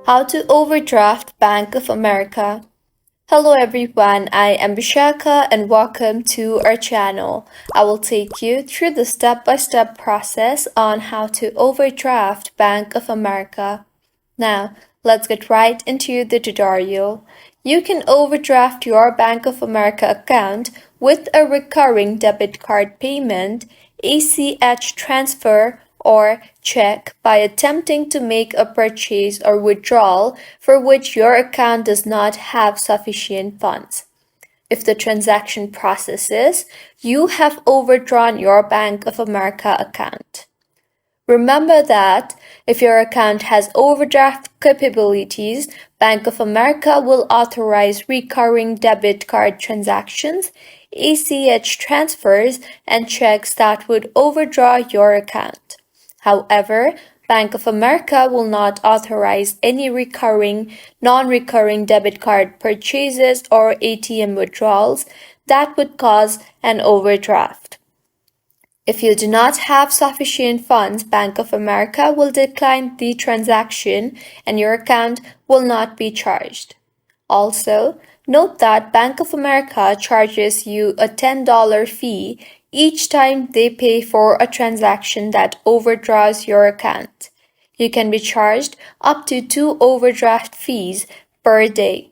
How to overdraft Bank of America. Hello everyone, I am Vishaka and welcome to our channel. I will take you through the step-by-step process on how to overdraft Bank of America. Now, let's get right into the tutorial. You can overdraft your Bank of America account with a recurring debit card payment, ACH transfer, or check by attempting to make a purchase or withdrawal for which your account does not have sufficient funds. If the transaction processes, you have overdrawn your Bank of America account. Remember that if your account has overdraft capabilities, Bank of America will authorize recurring debit card transactions, ACH transfers, and checks that would overdraw your account. However, Bank of America will not authorize any non-recurring debit card purchases or ATM withdrawals that would cause an overdraft. If you do not have sufficient funds, Bank of America will decline the transaction and your account will not be charged. Also, note that Bank of America charges you a $10 fee each time they pay for a transaction that overdraws your account. You can be charged up to 2 overdraft fees per day.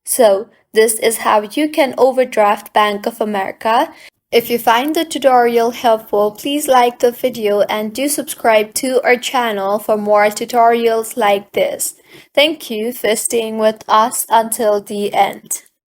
So, this is how you can overdraft Bank of America. If you find the tutorial helpful, please like the video and do subscribe to our channel for more tutorials like this. Thank you for staying with us until the end.